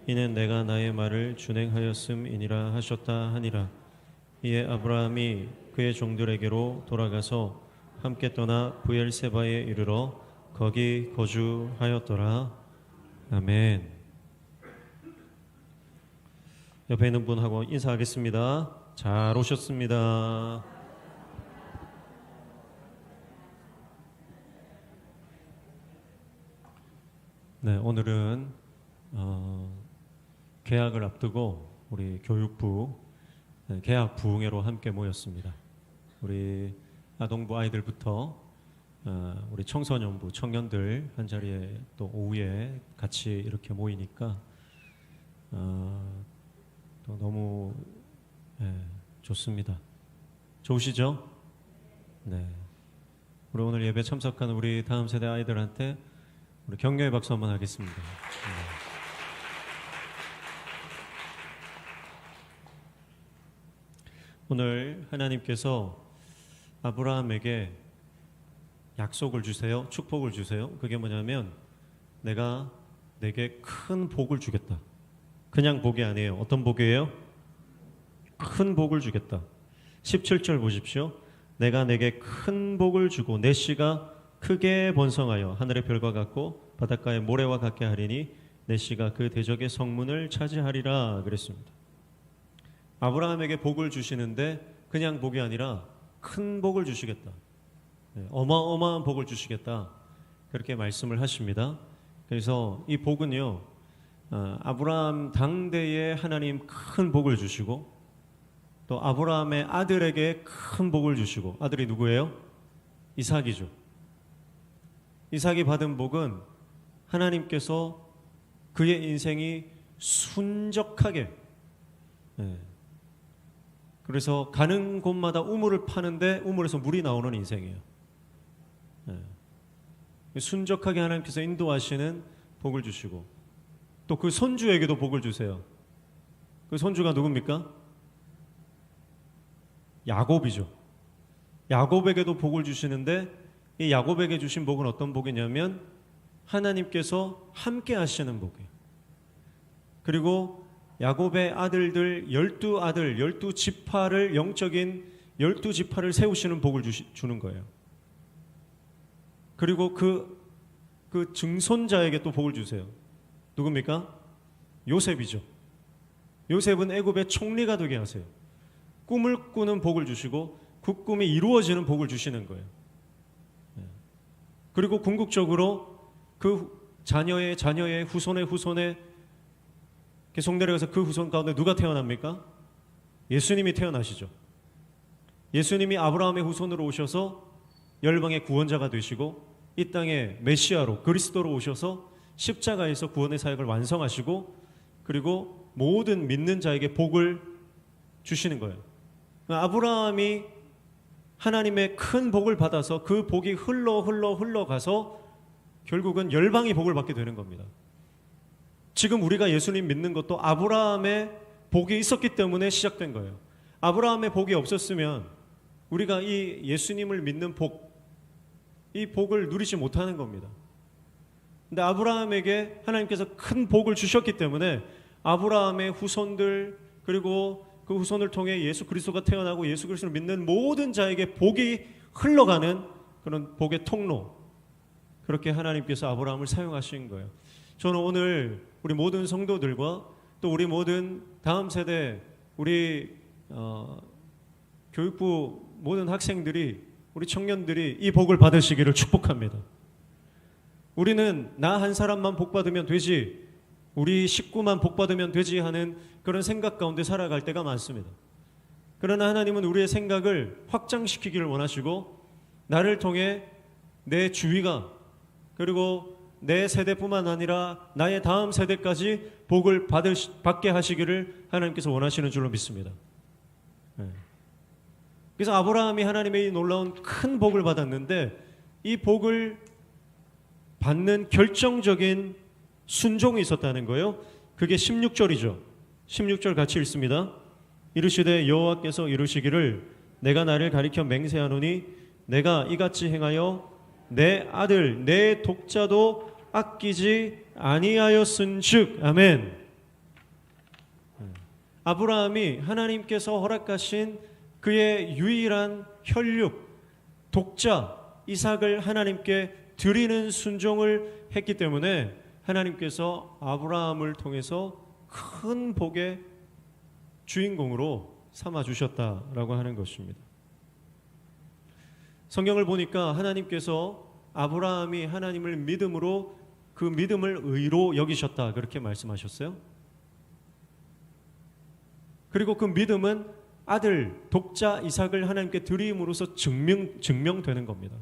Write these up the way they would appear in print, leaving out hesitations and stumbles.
이는 내가 나의 말을 준행하였음이니라 하셨다 하니라. 이에 아브라함이 그의 종들에게로 돌아가서 함께 떠나 부엘세바에 이르러 거기 거주하였더라. 아멘. 옆에 있는 분하고 인사하겠습니다. 잘 오셨습니다. 네, 오늘은 개학을 앞두고 우리 교육부 개학 부흥회로 함께 모였습니다. 우리 아동부 아이들부터 우리 청소년부 청년들 한 자리에 또 오후에 같이 이렇게 모이니까 또 너무 좋습니다. 좋으시죠? 네. 우리 오늘 예배 참석한 우리 다음 세대 아이들한테 우리 격려의 박수 한번 하겠습니다. 오늘 하나님께서 아브라함에게 약속을 주세요. 축복을 주세요. 그게 뭐냐면 내가 내게 큰 복을 주겠다. 그냥 복이 아니에요. 어떤 복이에요? 큰 복을 주겠다. 17절 보십시오. 내가 내게 큰 복을 주고 내 씨가 크게 번성하여 하늘의 별과 같고 바닷가의 모래와 같게 하리니 내 씨가 그 대적의 성문을 차지하리라 그랬습니다. 아브라함에게 복을 주시는데 그냥 복이 아니라 큰 복을 주시겠다. 어마어마한 복을 주시겠다. 그렇게 말씀을 하십니다. 그래서 이 복은요, 아브라함 당대에 하나님 큰 복을 주시고 또 아브라함의 아들에게 큰 복을 주시고, 아들이 누구예요? 이삭이죠. 이삭이 받은 복은 하나님께서 그의 인생이 순적하게, 그래서 가는 곳마다 우물을 파는데 우물에서 물이 나오는 인생이에요. 순적하게 하나님께서 인도하시는 복을 주시고 또 그 손주에게도 복을 주세요. 그 손주가 누굽니까? 야곱이죠. 야곱에게도 복을 주시는데 이 야곱에게 주신 복은 어떤 복이냐면 하나님께서 함께 하시는 복이에요. 그리고 야곱의 아들들 12아들 12지파를 영적인 12지파를 세우시는 복을 주는 거예요. 그리고 그 증손자에게 또 복을 주세요. 누굽니까? 요셉이죠. 요셉은 애굽의 총리가 되게 하세요. 꿈을 꾸는 복을 주시고 그 꿈이 이루어지는 복을 주시는 거예요. 그리고 궁극적으로 그 자녀의 후손에 계속 내려가서 그 후손 가운데 누가 태어납니까? 예수님이 태어나시죠. 예수님이 아브라함의 후손으로 오셔서 열방의 구원자가 되시고 이 땅에 메시아로 그리스도로 오셔서 십자가에서 구원의 사역을 완성하시고 그리고 모든 믿는 자에게 복을 주시는 거예요. 아브라함이 하나님의 큰 복을 받아서 그 복이 흘러가서 결국은 열방이 복을 받게 되는 겁니다. 지금 우리가 예수님 믿는 것도 아브라함의 복이 있었기 때문에 시작된 거예요. 아브라함의 복이 없었으면 우리가 이 예수님을 믿는 이 복을 누리지 못하는 겁니다. 근데 아브라함에게 하나님께서 큰 복을 주셨기 때문에 아브라함의 후손들 그리고 그 후손을 통해 예수 그리스도가 태어나고 예수 그리스도를 믿는 모든 자에게 복이 흘러가는 그런 복의 통로, 그렇게 하나님께서 아브라함을 사용하신 거예요. 저는 오늘 우리 모든 성도들과 또 우리 모든 다음 세대 우리 교육부 모든 학생들이 우리 청년들이 이 복을 받으시기를 축복합니다. 우리는 나 한 사람만 복 받으면 되지, 우리 식구만 복 받으면 되지 하는 그런 생각 가운데 살아갈 때가 많습니다. 그러나 하나님은 우리의 생각을 확장시키기를 원하시고 나를 통해 내 주위가 그리고 내 세대뿐만 아니라 나의 다음 세대까지 복을 받게 하시기를 하나님께서 원하시는 줄로 믿습니다. 그래서 아브라함이 하나님의 이 놀라운 큰 복을 받았는데 이 복을 받는 결정적인 순종이 있었다는 거예요. 그게 16절이죠. 16절 같이 읽습니다. 이르시되 여호와께서 이르시기를 내가 나를 가리켜 맹세하노니 내가 이같이 행하여 내 아들 내 독자도 아끼지 아니하였은즉. 아멘. 아브라함이 하나님께서 허락하신 그의 유일한 혈육, 독자 이삭을 하나님께 드리는 순종을 했기 때문에 하나님께서 아브라함을 통해서 큰 복의 주인공으로 삼아주셨다라고 하는 것입니다. 성경을 보니까 하나님께서 아브라함이 하나님을 믿음으로 그 믿음을 의로 여기셨다 그렇게 말씀하셨어요. 그리고 그 믿음은 아들, 독자 이삭을 하나님께 드림으로써 증명되는 겁니다.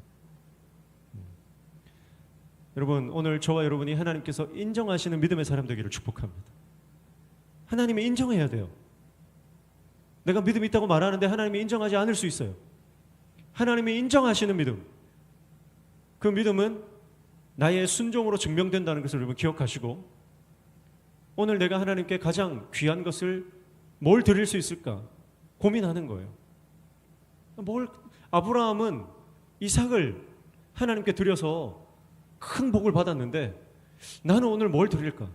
여러분, 오늘 저와 여러분이 하나님께서 인정하시는 믿음의 사람 되기를 축복합니다. 하나님이 인정해야 돼요. 내가 믿음이 있다고 말하는데 하나님이 인정하지 않을 수 있어요. 하나님이 인정하시는 믿음, 그 믿음은 나의 순종으로 증명된다는 것을 여러분 기억하시고, 오늘 내가 하나님께 가장 귀한 것을 뭘 드릴 수 있을까 고민하는 거예요. 아브라함은 이삭을 하나님께 드려서 큰 복을 받았는데 나는 오늘 뭘 드릴까?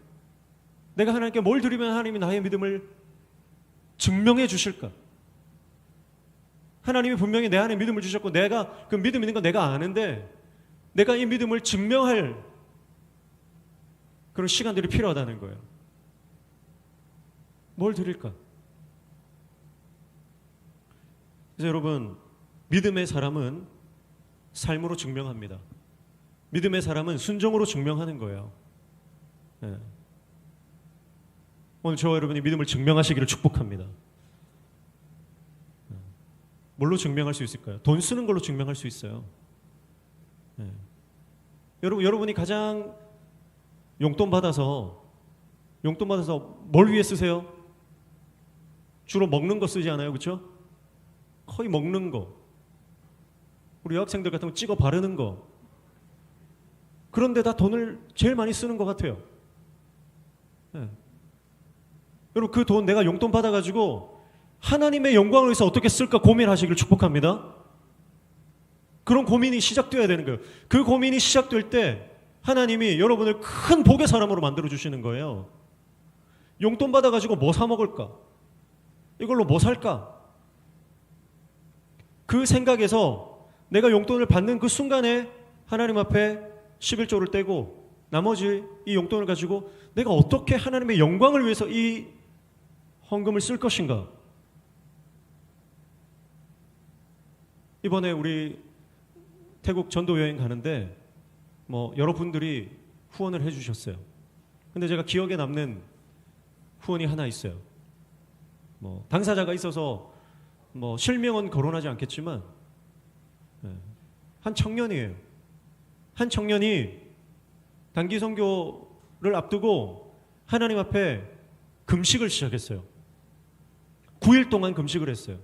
내가 하나님께 뭘 드리면 하나님이 나의 믿음을 증명해 주실까? 하나님이 분명히 내 안에 믿음을 주셨고 내가 그 믿음 있는 거 내가 아는데 내가 이 믿음을 증명할 그런 시간들이 필요하다는 거예요. 뭘 드릴까? 그래서 여러분, 믿음의 사람은 삶으로 증명합니다. 믿음의 사람은 순종으로 증명하는 거예요. 네. 오늘 저와 여러분이 믿음을 증명하시기를 축복합니다. 뭘로 증명할 수 있을까요? 돈 쓰는 걸로 증명할 수 있어요. 네. 여러분이 가장 용돈 받아서 뭘 위해 쓰세요? 주로 먹는 거 쓰지 않아요? 그렇죠? 거의 먹는 거. 우리 여학생들 같은 거 찍어 바르는 거. 그런데 다 돈을 제일 많이 쓰는 것 같아요. 네. 여러분, 그 돈 내가 용돈 받아가지고 하나님의 영광을 위해서 어떻게 쓸까 고민하시길 축복합니다. 그런 고민이 시작되어야 되는 거예요. 그 고민이 시작될 때 하나님이 여러분을 큰 복의 사람으로 만들어주시는 거예요. 용돈 받아가지고 뭐 사 먹을까? 이걸로 뭐 살까? 그 생각에서 내가 용돈을 받는 그 순간에 하나님 앞에 11조를 떼고 나머지 이 용돈을 가지고 내가 어떻게 하나님의 영광을 위해서 이 헌금을 쓸 것인가? 이번에 우리 태국 전도 여행 가는데 여러분들이 후원을 해주셨어요. 근데 제가 기억에 남는 후원이 하나 있어요. 당사자가 있어서 실명은 거론하지 않겠지만 한 청년이에요. 한 청년이 단기 선교를 앞두고 하나님 앞에 금식을 시작했어요. 9일 동안 금식을 했어요.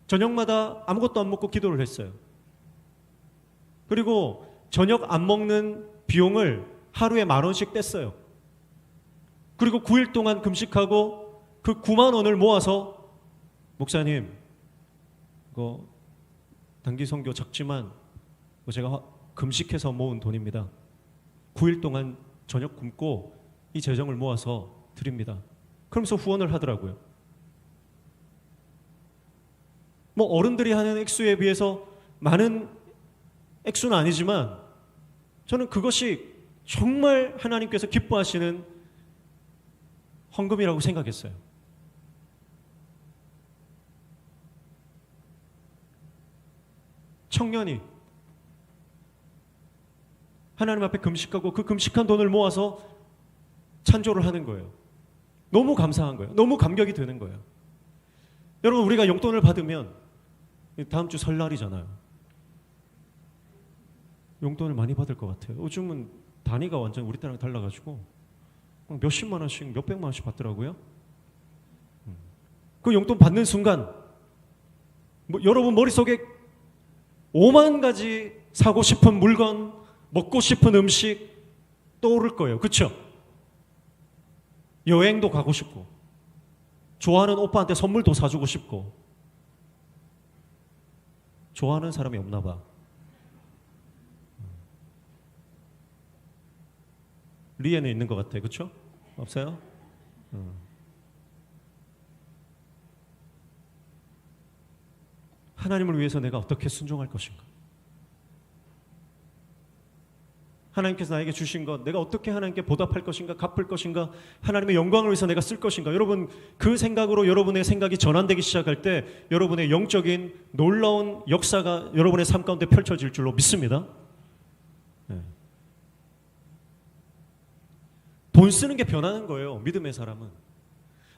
저녁마다 아무것도 안 먹고 기도를 했어요. 그리고 저녁 안 먹는 비용을 하루에 10,000원씩 뗐어요. 그리고 9일 동안 금식하고 그 9만 원을 모아서 목사님, 이거 단기 선교 작지만 제가 금식해서 모은 돈입니다. 9일 동안 저녁 굶고 이 재정을 모아서 드립니다. 그러면서 후원을 하더라고요. 어른들이 하는 액수에 비해서 많은 액수는 아니지만 저는 그것이 정말 하나님께서 기뻐하시는 헌금이라고 생각했어요. 청년이 하나님 앞에 금식하고 그 금식한 돈을 모아서 찬조를 하는 거예요. 너무 감사한 거예요. 너무 감격이 되는 거예요. 여러분, 우리가 용돈을 받으면 다음 주 설날이잖아요. 용돈을 많이 받을 것 같아요. 요즘은 단위가 완전 우리 때랑 달라가지고 몇십만 원씩, 몇백만 원씩 받더라고요. 그 용돈 받는 순간 여러분 머릿속에 5만 가지 사고 싶은 물건, 먹고 싶은 음식 떠오를 거예요. 그렇죠? 여행도 가고 싶고 좋아하는 오빠한테 선물도 사주고 싶고. 좋아하는 사람이 없나 봐. 리에는 있는 것 같아. 그렇죠? 없어요? 하나님을 위해서 내가 어떻게 순종할 것인가? 하나님께서 나에게 주신 것 내가 어떻게 하나님께 보답할 것인가, 갚을 것인가, 하나님의 영광을 위해서 내가 쓸 것인가. 여러분, 그 생각으로 여러분의 생각이 전환되기 시작할 때 여러분의 영적인 놀라운 역사가 여러분의 삶 가운데 펼쳐질 줄로 믿습니다. 네. 돈 쓰는 게 변하는 거예요. 믿음의 사람은.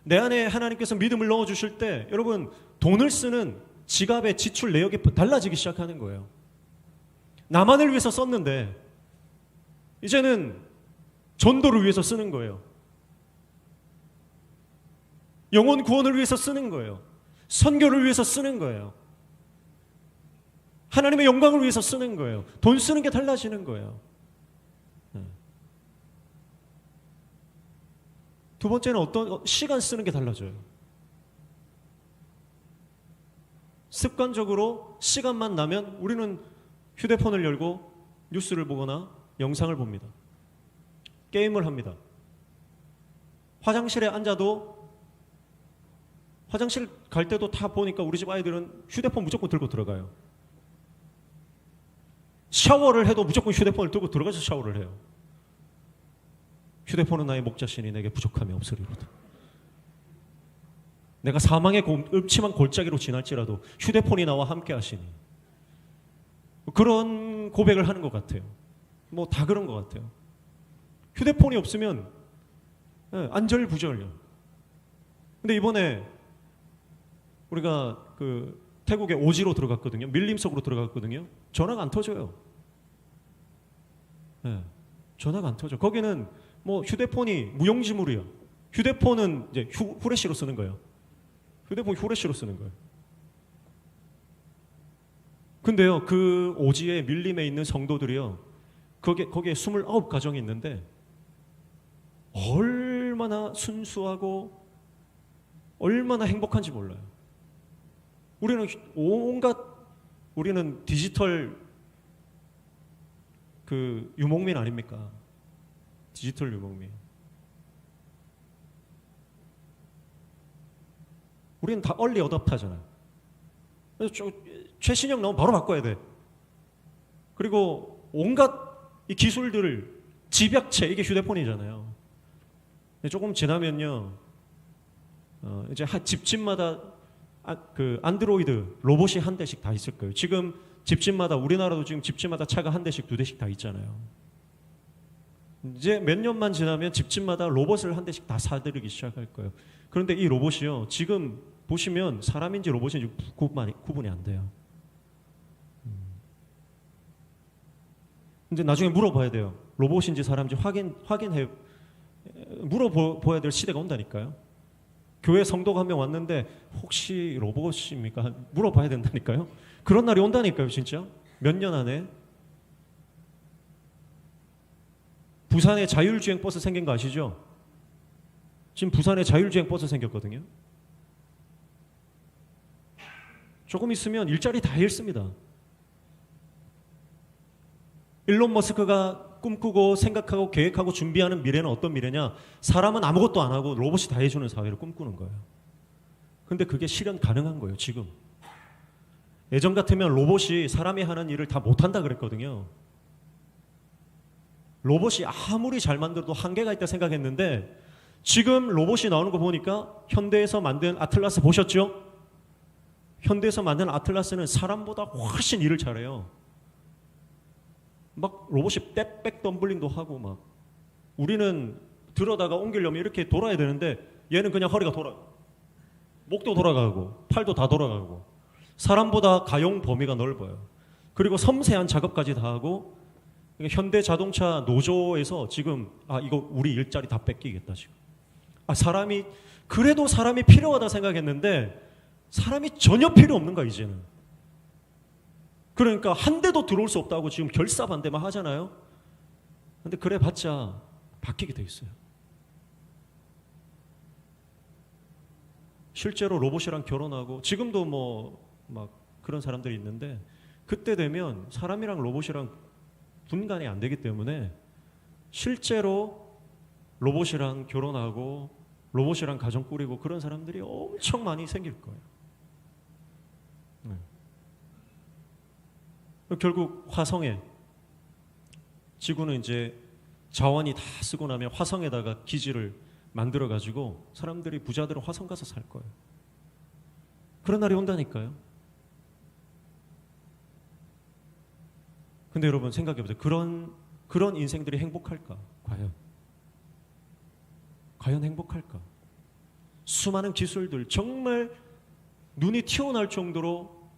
내 안에 하나님께서 믿음을 넣어주실 때 여러분, 돈을 쓰는 지갑의 지출 내역이 달라지기 시작하는 거예요. 나만을 위해서 썼는데 이제는 전도를 위해서 쓰는 거예요. 영혼 구원을 위해서 쓰는 거예요. 선교를 위해서 쓰는 거예요. 하나님의 영광을 위해서 쓰는 거예요. 돈 쓰는 게 달라지는 거예요. 두 번째는 어떤 시간 쓰는 게 달라져요. 습관적으로 시간만 나면 우리는 휴대폰을 열고 뉴스를 보거나 영상을 봅니다. 게임을 합니다. 화장실에 앉아도 화장실 갈 때도 다 보니까 우리 집 아이들은 휴대폰 무조건 들고 들어가요. 샤워를 해도 무조건 휴대폰을 들고 들어가서 샤워를 해요. 휴대폰은 나의 목자신이 내게 부족함이 없으리로다. 내가 사망의 음침한 골짜기로 지날지라도 휴대폰이 나와 함께 하시니. 그런 고백을 하는 것 같아요. 뭐 다 그런 것 같아요. 휴대폰이 없으면 안절부절요. 근데 이번에 우리가 그 태국의 오지로 들어갔거든요. 밀림 속으로 들어갔거든요. 전화가 안 터져요. 전화가 안 터져. 거기는 뭐 휴대폰이 무용지물이야. 휴대폰은 이제 후레쉬로 쓰는 거예요. 휴대폰 후레쉬로 쓰는 거예요. 근데요, 그 오지에 밀림에 있는 성도들이요, 거기에 29가정이 있는데 얼마나 순수하고 얼마나 행복한지 몰라요. 우리는 디지털 그 유목민 아닙니까? 디지털 유목민. 우리는 다 얼리 어댑터잖아요. 그래서 최신형 나오면 바로 바꿔야 돼. 그리고 온갖 이 기술들을 집약체, 이게 휴대폰이잖아요. 조금 지나면요, 이제 집집마다 그 안드로이드 로봇이 한 대씩 다 있을 거예요. 지금 집집마다, 우리나라도 지금 집집마다 차가 한 대씩, 두 대씩 다 있잖아요. 이제 몇 년만 지나면 집집마다 로봇을 한 대씩 다 사들이기 시작할 거예요. 그런데 이 로봇이요, 지금 보시면 사람인지 로봇인지 구분이 안 돼요. 근데 나중에 물어봐야 돼요. 로봇인지 사람인지 확인해 물어봐야 될 시대가 온다니까요. 교회 성도가 한 명 왔는데 혹시 로봇입니까? 물어봐야 된다니까요. 그런 날이 온다니까요, 진짜. 몇 년 안에. 부산에 자율주행 버스 생긴 거 아시죠? 지금 부산에 자율주행 버스 생겼거든요. 조금 있으면 일자리 다 잃습니다. 일론 머스크가 꿈꾸고 생각하고 계획하고 준비하는 미래는 어떤 미래냐? 사람은 아무것도 안 하고 로봇이 다 해주는 사회를 꿈꾸는 거예요. 근데 그게 실현 가능한 거예요, 지금. 예전 같으면 로봇이 사람이 하는 일을 다 못한다 그랬거든요. 로봇이 아무리 잘 만들어도 한계가 있다 생각했는데 지금 로봇이 나오는 거 보니까 현대에서 만든 아틀라스 보셨죠? 현대에서 만든 아틀라스는 사람보다 훨씬 일을 잘해요. 막 로봇이 떼백 덤블링도 하고 막. 우리는 들어다가 옮기려면 이렇게 돌아야 되는데 얘는 그냥 허리가 목도 돌아가고 팔도 다 돌아가고. 사람보다 가용 범위가 넓어요. 그리고 섬세한 작업까지 다 하고. 그러니까 현대 자동차 노조에서 지금 이거 우리 일자리 다 뺏기겠다 지금. 그래도 사람이 필요하다 생각했는데 사람이 전혀 필요 없는 거야 이제는. 그러니까 한 대도 들어올 수 없다고 지금 결사반대만 하잖아요. 근데 그래 봤자 바뀌게 돼 있어요. 실제로 로봇이랑 결혼하고 지금도 뭐 막 그런 사람들이 있는데 그때 되면 사람이랑 로봇이랑 분간이 안 되기 때문에 실제로 로봇이랑 결혼하고 로봇이랑 가정 꾸리고 그런 사람들이 엄청 많이 생길 거예요. 결국 화성에, 지구는 이제 자원이 다 쓰고 나면 화성에다가 기지를 만들어 가지고 사람들이, 부자들은 화성 가서 살 거예요. 그런 날이 온다니까요. 근데 여러분 생각해 보세요. 그런 인생들이 행복할까? 과연 행복할까? 수많은 기술들, 정말 눈이 튀어나올 정도로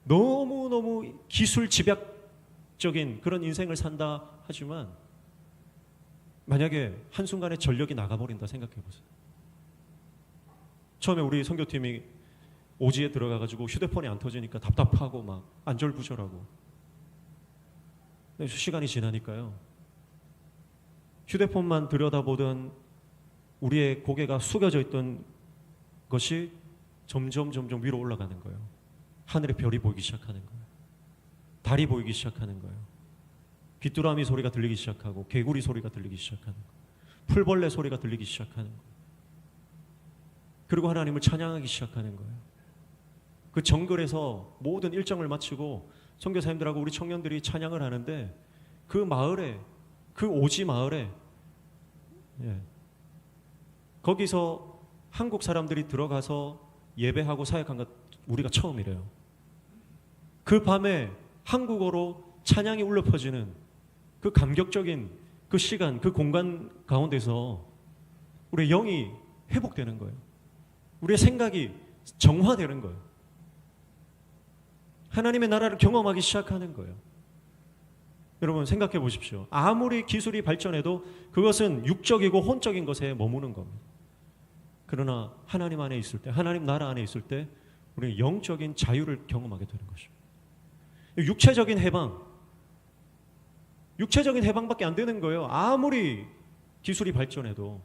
너무너무 기술 집약적인 그런 인생을 산다 하지만, 만약에 한순간에 전력이 나가버린다 생각해 보세요. 처음에 우리 선교팀이 오지에 들어가가지고 휴대폰이 안 터지니까 답답하고 막 안절부절하고, 시간이 지나니까요, 휴대폰만 들여다보던 우리의 고개가 숙여져 있던 것이 점점 위로 올라가는 거예요. 하늘에 별이 보이기 시작하는 거예요. 달이 보이기 시작하는 거예요. 귀뚜라미 소리가 들리기 시작하고, 개구리 소리가 들리기 시작하는 거예요. 풀벌레 소리가 들리기 시작하는 거예요. 그리고 하나님을 찬양하기 시작하는 거예요. 그 정글에서 모든 일정을 마치고 선교사님들하고 우리 청년들이 찬양을 하는데, 그 마을에, 그 오지 마을에, 거기서 한국 사람들이 들어가서 예배하고 사역한 것 우리가 처음이래요. 그 밤에 한국어로 찬양이 울려 퍼지는 그 감격적인 그 시간, 그 공간 가운데서 우리의 영이 회복되는 거예요. 우리의 생각이 정화되는 거예요. 하나님의 나라를 경험하기 시작하는 거예요. 여러분 생각해 보십시오. 아무리 기술이 발전해도 그것은 육적이고 혼적인 것에 머무는 겁니다. 그러나 하나님 안에 있을 때, 하나님 나라 안에 있을 때 우리는 영적인 자유를 경험하게 되는 것입니다. 육체적인 해방밖에 안 되는 거예요. 아무리 기술이 발전해도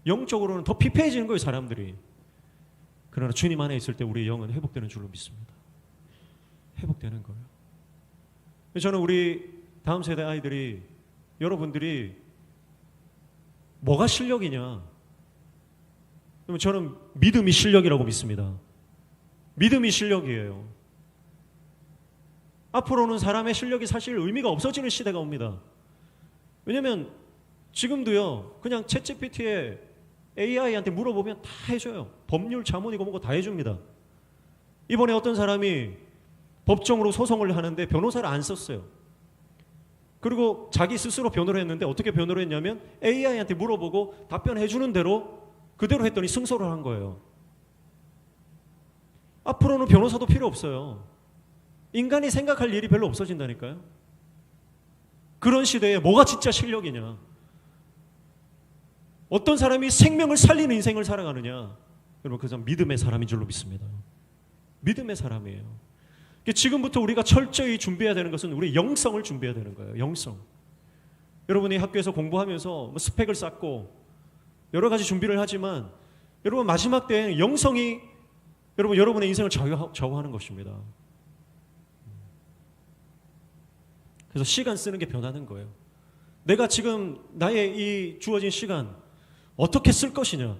영적으로는 더 피폐해지는 거예요, 사람들이. 그러나 주님 안에 있을 때 우리의 영은 회복되는 줄로 믿습니다. 회복되는 거예요. 저는 우리 다음 세대 아이들이, 여러분들이 뭐가 실력이냐? 저는 믿음이 실력이라고 믿습니다. 믿음이 실력이에요. 앞으로는 사람의 실력이 사실 의미가 없어지는 시대가 옵니다. 왜냐하면 지금도요, 그냥 챗GPT에 AI한테 물어보면 다 해줘요. 법률 자문이고 뭐고 다 해줍니다. 이번에 어떤 사람이 법정으로 소송을 하는데 변호사를 안 썼어요. 그리고 자기 스스로 변호를 했는데, 어떻게 변호를 했냐면 AI한테 물어보고 답변해 주는 대로 그대로 했더니 승소를 한 거예요. 앞으로는 변호사도 필요 없어요. 인간이 생각할 일이 별로 없어진다니까요. 그런 시대에 뭐가 진짜 실력이냐? 어떤 사람이 생명을 살리는 인생을 살아가느냐? 여러분, 그 사람 믿음의 사람인 줄로 믿습니다. 믿음의 사람이에요. 지금부터 우리가 철저히 준비해야 되는 것은 우리 영성을 준비해야 되는 거예요. 영성. 여러분이 학교에서 공부하면서 스펙을 쌓고 여러 가지 준비를 하지만, 여러분 마지막 때에는 영성이 여러분의 인생을 좌우하는 것입니다. 그래서 시간 쓰는 게 변하는 거예요. 내가 지금 나의 이 주어진 시간 어떻게 쓸 것이냐,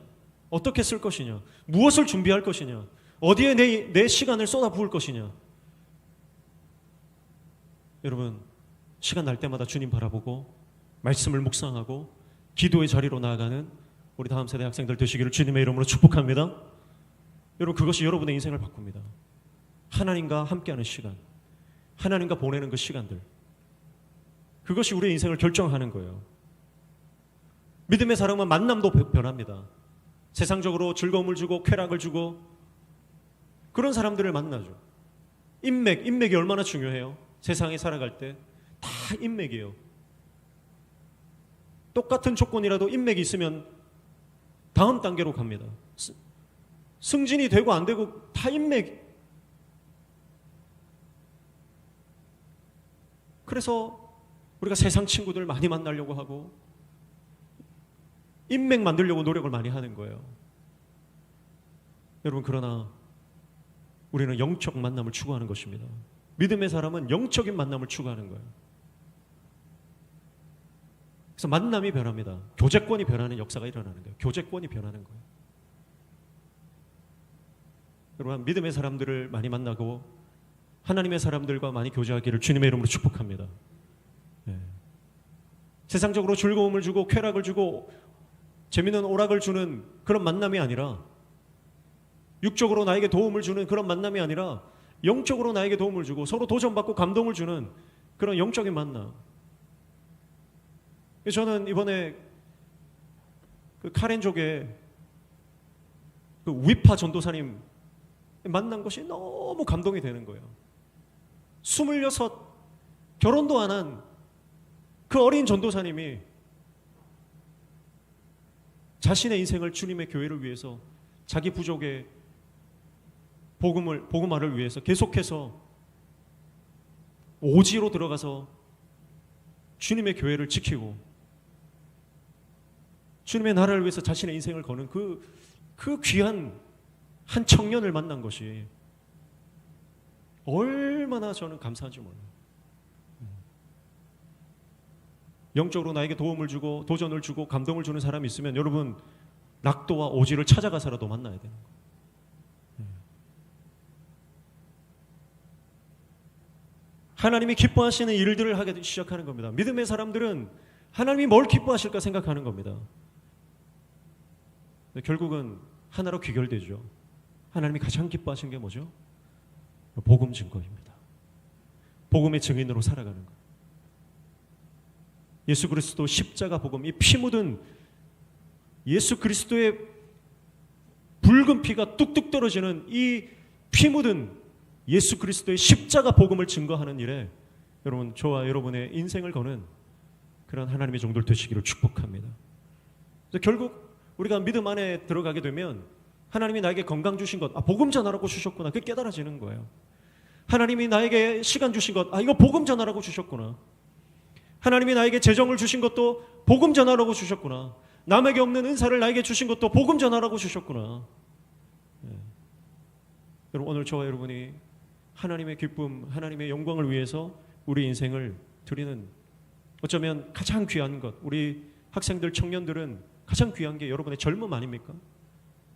어떻게 쓸 것이냐, 무엇을 준비할 것이냐, 어디에 내 시간을 쏟아부을 것이냐. 여러분, 시간 날 때마다 주님 바라보고 말씀을 묵상하고 기도의 자리로 나아가는 우리 다음 세대 학생들 되시기를 주님의 이름으로 축복합니다. 여러분, 그것이 여러분의 인생을 바꿉니다. 하나님과 함께하는 시간, 하나님과 보내는 그 시간들, 그것이 우리의 인생을 결정하는 거예요. 믿음의 사람은 만남도 변합니다. 세상적으로 즐거움을 주고 쾌락을 주고 그런 사람들을 만나죠. 인맥이 얼마나 중요해요. 세상에 살아갈 때 다 인맥이에요. 똑같은 조건이라도 인맥이 있으면 다음 단계로 갑니다. 승진이 되고 안 되고 다 인맥. 그래서 우리가 세상 친구들 많이 만나려고 하고 인맥 만들려고 노력을 많이 하는 거예요. 여러분, 그러나 우리는 영적 만남을 추구하는 것입니다. 믿음의 사람은 영적인 만남을 추구하는 거예요. 그래서 만남이 변합니다. 교제권이 변하는 역사가 일어나는 거예요. 교제권이 변하는 거예요. 여러분, 믿음의 사람들을 많이 만나고 하나님의 사람들과 많이 교제하기를 주님의 이름으로 축복합니다. 예. 세상적으로 즐거움을 주고 쾌락을 주고 재미있는 오락을 주는 그런 만남이 아니라, 육적으로 나에게 도움을 주는 그런 만남이 아니라 영적으로 나에게 도움을 주고 서로 도전받고 감동을 주는 그런 영적인 만남. 저는 이번에 그 카렌족의 그 위파 전도사님 만난 것이 너무 감동이 되는 거예요. 26, 결혼도 안 한 그 어린 전도사님이 자신의 인생을 주님의 교회를 위해서, 자기 부족의 복음화를 위해서 계속해서 오지로 들어가서 주님의 교회를 지키고 주님의 나라를 위해서 자신의 인생을 거는 그 귀한 한 청년을 만난 것이 얼마나 저는 감사한지 몰라요. 영적으로 나에게 도움을 주고 도전을 주고 감동을 주는 사람이 있으면 여러분, 낙도와 오지를 찾아가서라도 만나야 되는 거예요. 하나님이 기뻐하시는 일들을 하기 시작하는 겁니다. 믿음의 사람들은 하나님이 뭘 기뻐하실까 생각하는 겁니다. 결국은 하나로 귀결되죠. 하나님이 가장 기뻐하시는 게 뭐죠? 복음 증거입니다. 복음의 증인으로 살아가는 거예요. 예수 그리스도 십자가 복음, 이 피 묻은 예수 그리스도의 붉은 피가 뚝뚝 떨어지는 이 피 묻은 예수 그리스도의 십자가 복음을 증거하는 일에 여러분, 저와 여러분의 인생을 거는 그런 하나님의 종들 되시기를 축복합니다. 그래서 결국 우리가 믿음 안에 들어가게 되면 하나님이 나에게 건강 주신 것, 복음 전하라고 주셨구나, 그게 깨달아지는 거예요. 하나님이 나에게 시간 주신 것, 이거 복음 전하라고 주셨구나. 하나님이 나에게 재정을 주신 것도 복음 전하라고 주셨구나. 남에게 없는 은사를 나에게 주신 것도 복음 전하라고 주셨구나. 여러분, 오늘 저와 여러분이 하나님의 기쁨, 하나님의 영광을 위해서 우리 인생을 드리는, 어쩌면 가장 귀한 것, 우리 학생들, 청년들은 가장 귀한 게 여러분의 젊음 아닙니까?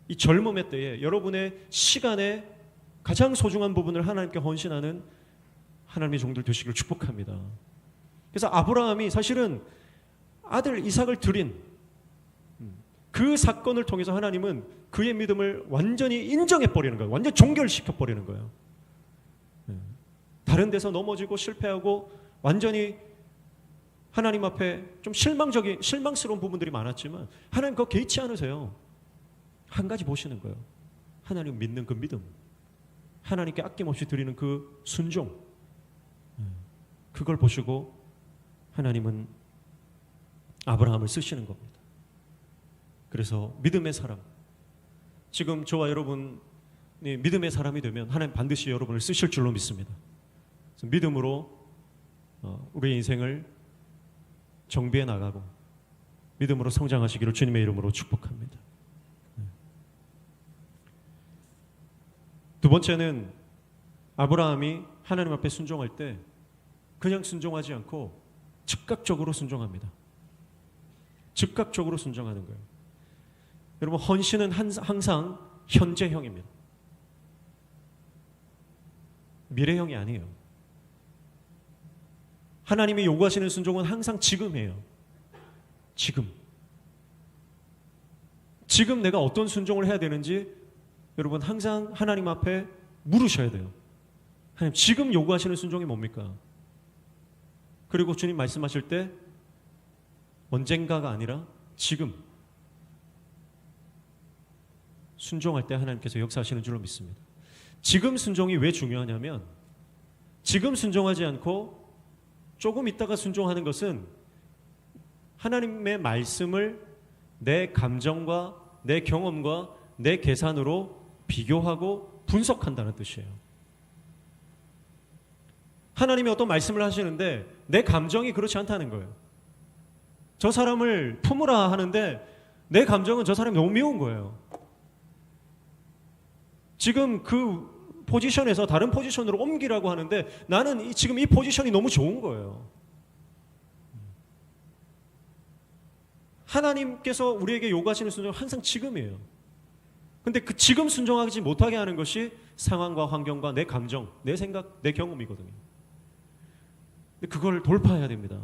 이 젊음의 때에 여러분의 시간에 가장 소중한 부분을 하나님께 헌신하는 하나님의 종들 되시기를 축복합니다. 그래서 아브라함이 사실은 아들 이삭을 드린 그 사건을 통해서 하나님은 그의 믿음을 완전히 인정해버리는 거예요. 완전히 종결시켜버리는 거예요. 다른 데서 넘어지고 실패하고 완전히 하나님 앞에 좀 실망스러운 부분들이 많았지만 하나님 그거 개의치 않으세요. 한 가지 보시는 거예요. 하나님 믿는 그 믿음, 하나님께 아낌없이 드리는 그 순종, 그걸 보시고 하나님은 아브라함을 쓰시는 겁니다. 그래서 믿음의 사람, 지금 저와 여러분이 믿음의 사람이 되면 하나님 반드시 여러분을 쓰실 줄로 믿습니다. 그래서 믿음으로 우리의 인생을 정비해 나가고 믿음으로 성장하시기를 주님의 이름으로 축복합니다. 두 번째는 아브라함이 하나님 앞에 순종할 때 그냥 순종하지 않고 즉각적으로 순종합니다. 즉각적으로 순종하는 거예요. 여러분, 헌신은 항상 현재형입니다. 미래형이 아니에요. 하나님이 요구하시는 순종은 항상 지금이에요. 지금 내가 어떤 순종을 해야 되는지 여러분 항상 하나님 앞에 물으셔야 돼요. 하나님, 지금 요구하시는 순종이 뭡니까? 그리고 주님 말씀하실 때 언젠가가 아니라 지금 순종할 때 하나님께서 역사하시는 줄로 믿습니다. 지금 순종이 왜 중요하냐면, 지금 순종하지 않고 조금 있다가 순종하는 것은 하나님의 말씀을 내 감정과 내 경험과 내 계산으로 비교하고 분석한다는 뜻이에요. 하나님이 어떤 말씀을 하시는데 내 감정이 그렇지 않다는 거예요. 저 사람을 품으라 하는데 내 감정은 저 사람이 너무 미운 거예요. 지금 그 포지션에서 다른 포지션으로 옮기라고 하는데 나는 지금 이 포지션이 너무 좋은 거예요. 하나님께서 우리에게 요구하시는 순종은 항상 지금이에요. 근데 그 지금 순종하지 못하게 하는 것이 상황과 환경과 내 감정, 내 생각, 내 경험이거든요. 근데 그걸 돌파해야 됩니다.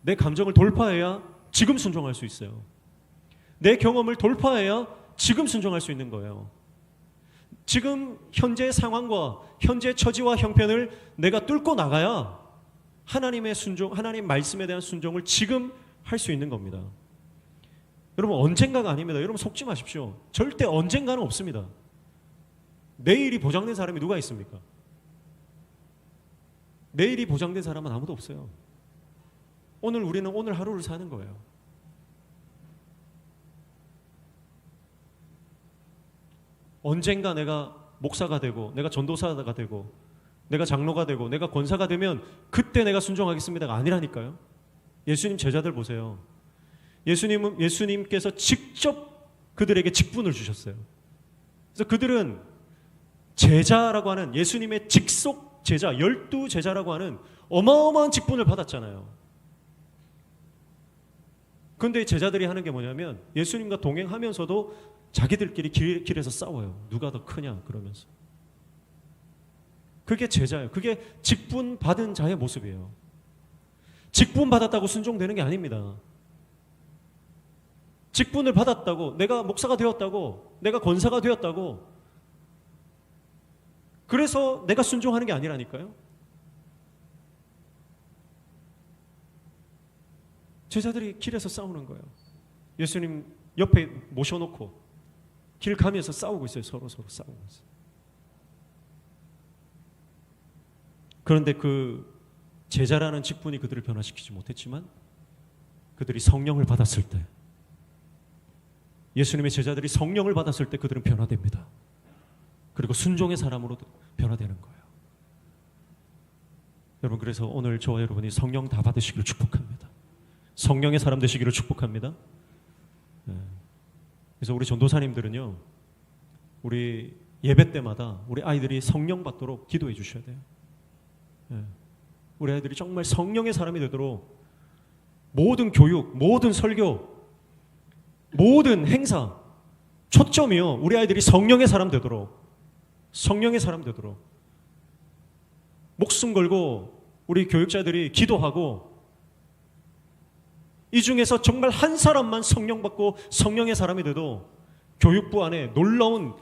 내 감정을 돌파해야 지금 순종할 수 있어요. 내 경험을 돌파해야 지금 순종할 수 있는 거예요. 지금 현재 상황과 현재 처지와 형편을 내가 뚫고 나가야 하나님의 순종, 하나님 말씀에 대한 순종을 지금 할 수 있는 겁니다. 여러분, 언젠가가 아닙니다. 여러분, 속지 마십시오. 절대 언젠가는 없습니다. 내일이 보장된 사람이 누가 있습니까? 내일이 보장된 사람은 아무도 없어요. 오늘 우리는 오늘 하루를 사는 거예요. 언젠가 내가 목사가 되고, 내가 전도사가 되고, 내가 장로가 되고, 내가 권사가 되면 그때 내가 순종하겠습니다가 아니라니까요. 예수님 제자들 보세요. 예수님께서 직접 그들에게 직분을 주셨어요. 그래서 그들은 제자라고 하는, 예수님의 직속 제자, 12제자라고 하는 어마어마한 직분을 받았잖아요. 그런데 제자들이 하는 게 뭐냐면 예수님과 동행하면서도 자기들끼리 길에서 싸워요. 누가 더 크냐 그러면서. 그게 제자예요. 그게 직분 받은 자의 모습이에요. 직분 받았다고 순종되는 게 아닙니다. 직분을 받았다고, 내가 목사가 되었다고, 내가 권사가 되었다고, 그래서 내가 순종하는 게 아니라니까요. 제자들이 길에서 싸우는 거예요. 예수님 옆에 모셔놓고 길 가면서 싸우고 있어요. 서로 싸우고 있어요. 그런데 그 제자라는 직분이 그들을 변화시키지 못했지만 그들이 성령을 받았을 때, 예수님의 제자들이 성령을 받았을 때 그들은 변화됩니다. 그리고 순종의 사람으로 변화되는 거예요. 여러분, 그래서 오늘 저와 여러분이 성령 다 받으시기를 축복합니다. 성령의 사람 되시기를 축복합니다. 그래서 우리 전도사님들은요, 우리 예배 때마다 우리 아이들이 성령 받도록 기도해 주셔야 돼요. 우리 아이들이 정말 성령의 사람이 되도록 모든 교육, 모든 설교, 모든 행사 초점이요, 우리 아이들이 성령의 사람 되도록, 성령의 사람 되도록 목숨 걸고 우리 교육자들이 기도하고, 이 중에서 정말 한 사람만 성령 받고 성령의 사람이 돼도 교육부 안에 놀라운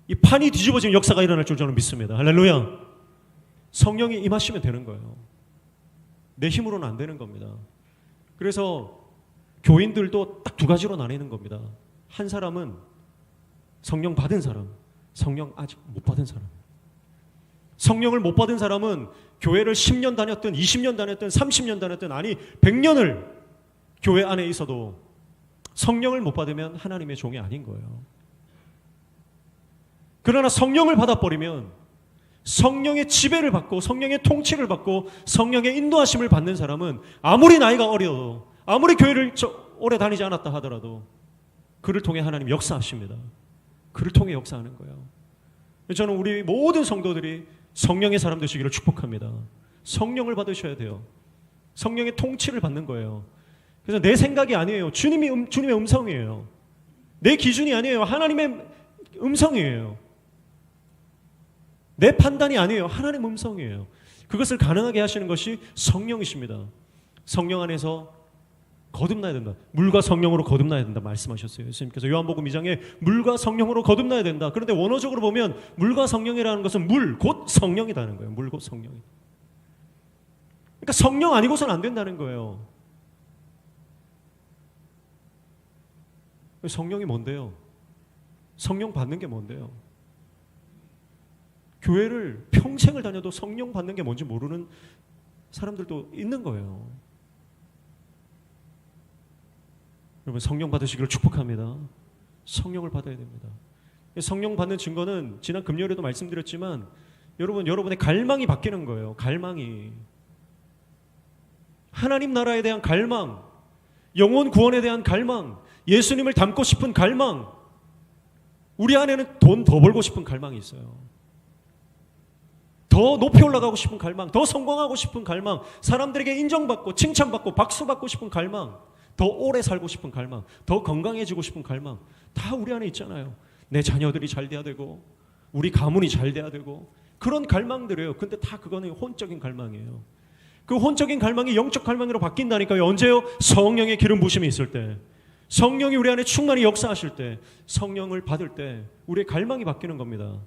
이 판이 뒤집어지는 역사가 일어날 줄 저는 믿습니다. 할렐루야. 성령이 임하시면 되는 거예요. 내 힘으로는 안 되는 겁니다. 그래서 교인들도 딱 두 가지로 나뉘는 겁니다. 한 사람은 성령 받은 사람, 성령 아직 못 받은 사람. 성령을 못 받은 사람은 교회를 10년 다녔든 20년 다녔든 30년 다녔든, 아니 100년을 교회 안에 있어도 성령을 못 받으면 하나님의 종이 아닌 거예요. 그러나 성령을 받아버리면, 성령의 지배를 받고 성령의 통치를 받고 성령의 인도하심을 받는 사람은 아무리 나이가 어려도, 아무리 교회를 오래 다니지 않았다 하더라도 그를 통해 하나님 역사하십니다. 그를 통해 역사하는 거예요. 저는 우리 모든 성도들이 성령의 사람 되시기를 축복합니다. 성령을 받으셔야 돼요. 성령의 통치를 받는 거예요. 그래서 내 생각이 아니에요. 주님의 음성이에요. 내 기준이 아니에요. 하나님의 음성이에요. 내 판단이 아니에요. 하나님 음성이에요. 그것을 가능하게 하시는 것이 성령이십니다. 성령 안에서 거듭나야 된다. 물과 성령으로 거듭나야 된다 말씀하셨어요. 예수님께서 요한복음 2장에 물과 성령으로 거듭나야 된다. 그런데 원어적으로 보면 물과 성령이라는 것은 물, 곧 성령이라는 거예요. 물, 곧 성령이. 그러니까 성령 아니고서는 안 된다는 거예요. 성령이 뭔데요? 성령 받는 게 뭔데요? 교회를 평생을 다녀도 성령 받는 게 뭔지 모르는 사람들도 있는 거예요. 여러분, 성령 받으시기를 축복합니다. 성령을 받아야 됩니다. 성령 받는 증거는 지난 금요일에도 말씀드렸지만 여러분의 갈망이 바뀌는 거예요. 갈망이. 하나님 나라에 대한 갈망, 영혼 구원에 대한 갈망, 예수님을 닮고 싶은 갈망, 우리 안에는 돈 더 벌고 싶은 갈망이 있어요. 더 높이 올라가고 싶은 갈망, 더 성공하고 싶은 갈망, 사람들에게 인정받고 칭찬받고 박수받고 싶은 갈망, 더 오래 살고 싶은 갈망, 더 건강해지고 싶은 갈망, 다 우리 안에 있잖아요. 내 자녀들이 잘 돼야 되고, 우리 가문이 잘 돼야 되고, 그런 갈망들이에요. 근데 다 그거는 혼적인 갈망이에요. 그 혼적인 갈망이 영적 갈망으로 바뀐다니까요. 언제요? 성령의 기름 부심이 있을 때, 성령이 우리 안에 충만히 역사하실 때, 성령을 받을 때 우리의 갈망이 바뀌는 겁니다.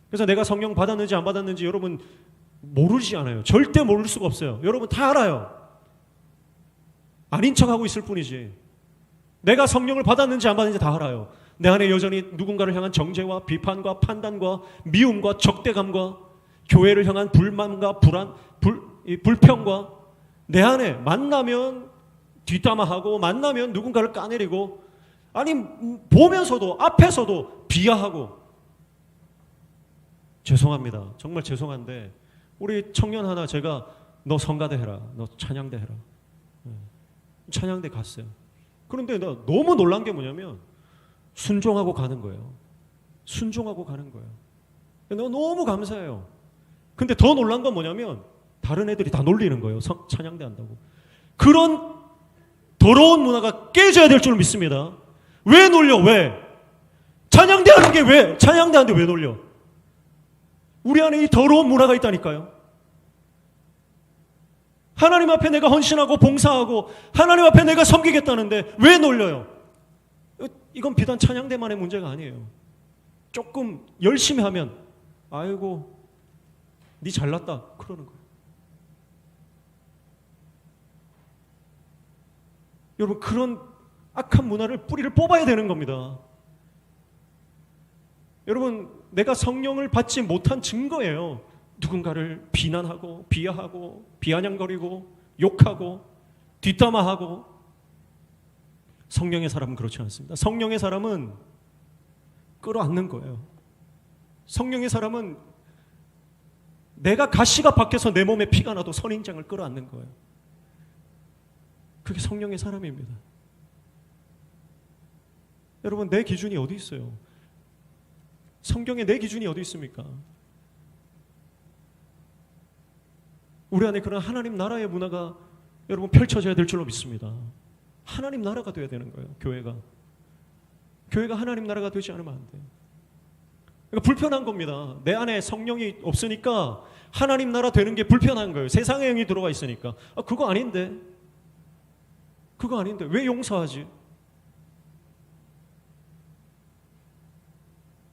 그래서 내가 성령 받았는지 안 받았는지 여러분 모르지 않아요. 절대 모를 수가 없어요. 여러분 다 알아요. 아닌 척하고 있을 뿐이지. 내가 성령을 받았는지 안 받았는지 다 알아요. 내 안에 여전히 누군가를 향한 정죄와 비판과 판단과 미움과 적대감과 교회를 향한 불만과 불평과 내 안에 만나면 뒷담화하고 만나면 누군가를 까내리고 아니 보면서도 앞에서도 비하하고 죄송합니다. 정말 죄송한데 우리 청년 하나 제가 너 성가대 해라. 너 찬양대 해라. 찬양대 갔어요. 그런데 나 너무 놀란 게 뭐냐면 순종하고 가는 거예요. 순종하고 가는 거예요. 내가 너무 감사해요. 근데 더 놀란 건 뭐냐면 다른 애들이 다 놀리는 거예요. 찬양대 한다고. 그런 더러운 문화가 깨져야 될 줄 믿습니다. 왜 놀려? 왜? 찬양대 하는 게 왜? 찬양대 하는데 왜 놀려? 우리 안에 이 더러운 문화가 있다니까요. 하나님 앞에 내가 헌신하고 봉사하고 하나님 앞에 내가 섬기겠다는데 왜 놀려요? 이건 비단 찬양대만의 문제가 아니에요. 조금 열심히 하면 아이고 니 잘났다 그러는 거예요. 여러분 그런 악한 문화를 뿌리를 뽑아야 되는 겁니다. 여러분 내가 성령을 받지 못한 증거예요. 누군가를 비난하고 비하하고 비아냥거리고 욕하고 뒷담화하고. 성령의 사람은 그렇지 않습니다. 성령의 사람은 끌어안는 거예요. 성령의 사람은 내가 가시가 박혀서 내 몸에 피가 나도 선인장을 끌어안는 거예요. 그게 성령의 사람입니다. 여러분 내 기준이 어디 있어요? 성경에 내 기준이 어디 있습니까? 우리 안에 그런 하나님 나라의 문화가 여러분 펼쳐져야 될 줄로 믿습니다. 하나님 나라가 돼야 되는 거예요. 교회가 하나님 나라가 되지 않으면 안 돼요. 그러니까 불편한 겁니다. 내 안에 성령이 없으니까 하나님 나라 되는 게 불편한 거예요. 세상의 영이 들어와 있으니까. 그거 아닌데 왜 용서하지?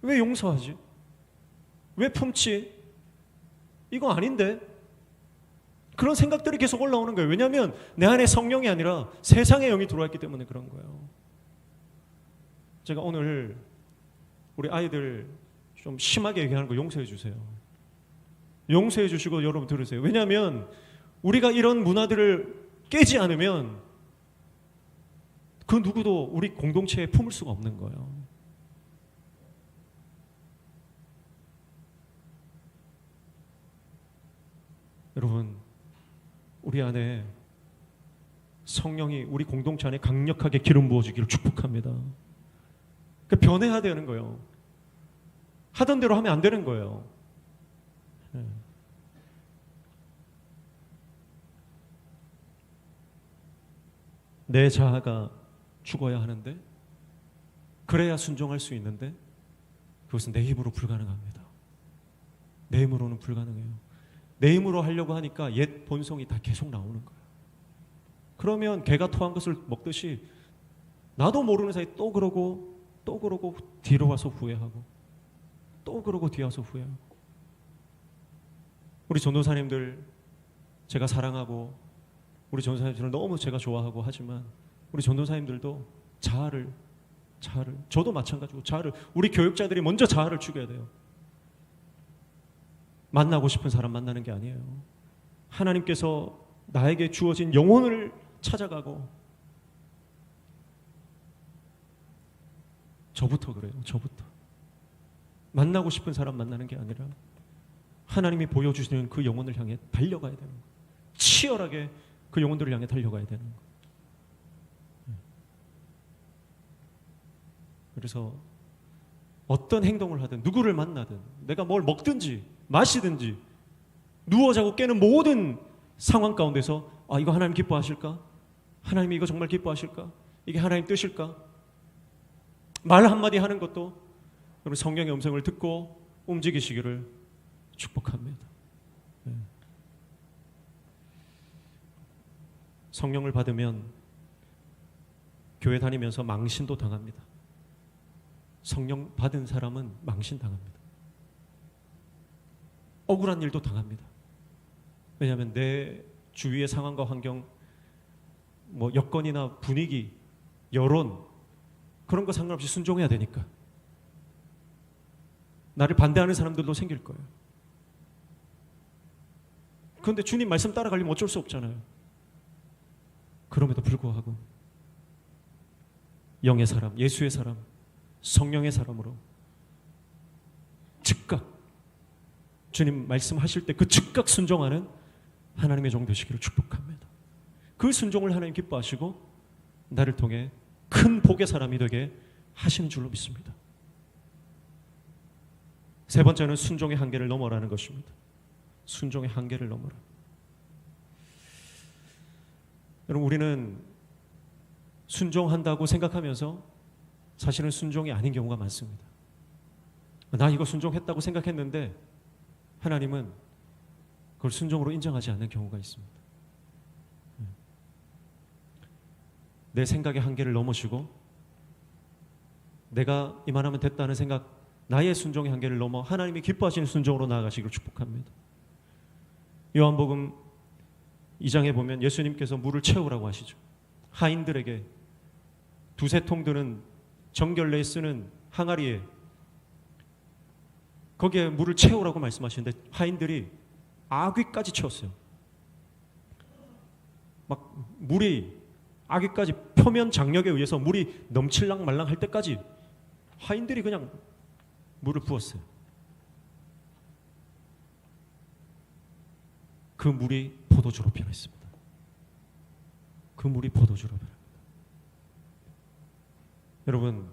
왜 용서하지? 왜 품지? 이거 아닌데? 그런 생각들이 계속 올라오는 거예요. 왜냐하면 내 안에 성령이 아니라 세상의 영이 들어와 있기 때문에 그런 거예요. 제가 오늘 우리 아이들 좀 심하게 얘기하는 거 용서해 주세요. 용서해 주시고 여러분 들으세요. 왜냐하면 우리가 이런 문화들을 깨지 않으면 그 누구도 우리 공동체에 품을 수가 없는 거예요. 여러분 우리 안에 성령이 우리 공동체 안에 강력하게 기름 부어주기를 축복합니다. 변해야 되는 거예요. 하던 대로 하면 안 되는 거예요. 내 자아가 죽어야 하는데 그래야 순종할 수 있는데 그것은 내 힘으로 불가능합니다. 내 힘으로는 불가능해요. 내 힘으로 하려고 하니까 옛 본성이 다 계속 나오는 거예요. 그러면 개가 토한 것을 먹듯이 나도 모르는 사이 또 그러고 뒤로 와서 후회하고 또 그러고 뒤에 와서 후회하고. 우리 전도사님들 제가 사랑하고 우리 전도사님들을 너무 제가 좋아하고 하지만 우리 전도사님들도 자아를 저도 마찬가지고 자아를 우리 교육자들이 먼저 자아를 죽여야 돼요. 만나고 싶은 사람 만나는 게 아니에요. 하나님께서 나에게 주어진 영혼을 찾아가고 저부터 그래요. 저부터 만나고 싶은 사람 만나는 게 아니라 하나님이 보여주시는 그 영혼을 향해 달려가야 되는 거예요. 치열하게 그 영혼들을 향해 달려가야 되는 거예요. 그래서 어떤 행동을 하든 누구를 만나든 내가 뭘 먹든지 마시든지 누워 자고 깨는 모든 상황 가운데서 이거 하나님 기뻐하실까? 하나님이 이거 정말 기뻐하실까? 이게 하나님 뜻일까? 말 한마디 하는 것도 여러분 성령의 음성을 듣고 움직이시기를 축복합니다. 네. 성령을 받으면 교회 다니면서 망신도 당합니다. 성령 받은 사람은 망신 당합니다. 억울한 일도 당합니다. 왜냐하면 내 주위의 상황과 환경, 뭐 여건이나 분위기, 여론 그런 거 상관없이 순종해야 되니까. 나를 반대하는 사람들도 생길 거예요. 그런데 주님 말씀 따라가려면 어쩔 수 없잖아요. 그럼에도 불구하고 영의 사람, 예수의 사람, 성령의 사람으로 즉각 주님 말씀하실 때 그 즉각 순종하는 하나님의 종 되시기를 축복합니다. 그 순종을 하나님 기뻐하시고 나를 통해 큰 복의 사람이 되게 하시는 줄로 믿습니다. 세 번째는 순종의 한계를 넘어라는 것입니다. 순종의 한계를 넘어라. 여러분, 우리는 순종한다고 생각하면서 사실은 순종이 아닌 경우가 많습니다. 나 이거 순종했다고 생각했는데 하나님은 그걸 순종으로 인정하지 않는 경우가 있습니다. 내 생각의 한계를 넘으시고 내가 이만하면 됐다는 생각, 나의 순종의 한계를 넘어 하나님이 기뻐하시는 순종으로 나아가시기를 축복합니다. 요한복음 2장에 보면 예수님께서 물을 채우라고 하시죠. 하인들에게 두세 통 드는 정결례에 쓰는 항아리에 거기에 물을 채우라고 말씀하시는데 하인들이 아귀까지 채웠어요. 막 물이 아귀까지 표면 장력에 의해서 물이 넘칠랑 말랑 할 때까지 하인들이 그냥 물을 부었어요. 그 물이 포도주로 변했습니다. 그 물이 포도주로 변합니다. 여러분,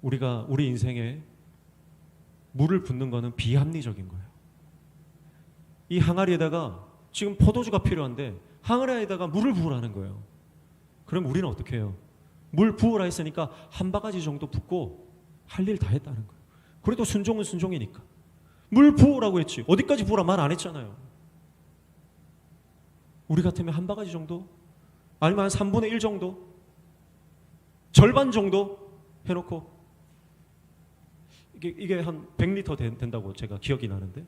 우리가 우리 인생에 물을 붓는 것은 비합리적인 거예요. 이 항아리에다가 지금 포도주가 필요한데 항아리에다가 물을 부으라는 거예요. 그럼 우리는 어떻게 해요? 물 부으라 했으니까 한 바가지 정도 붓고 할 일 다 했다는 거예요. 그래도 순종은 순종이니까. 물 부으라고 했지. 어디까지 부으라 말 안 했잖아요. 우리 같으면 한 바가지 정도? 아니면 한 3분의 1 정도? 절반 정도 해놓고 이게 한 100리터 된다고 제가 기억이 나는데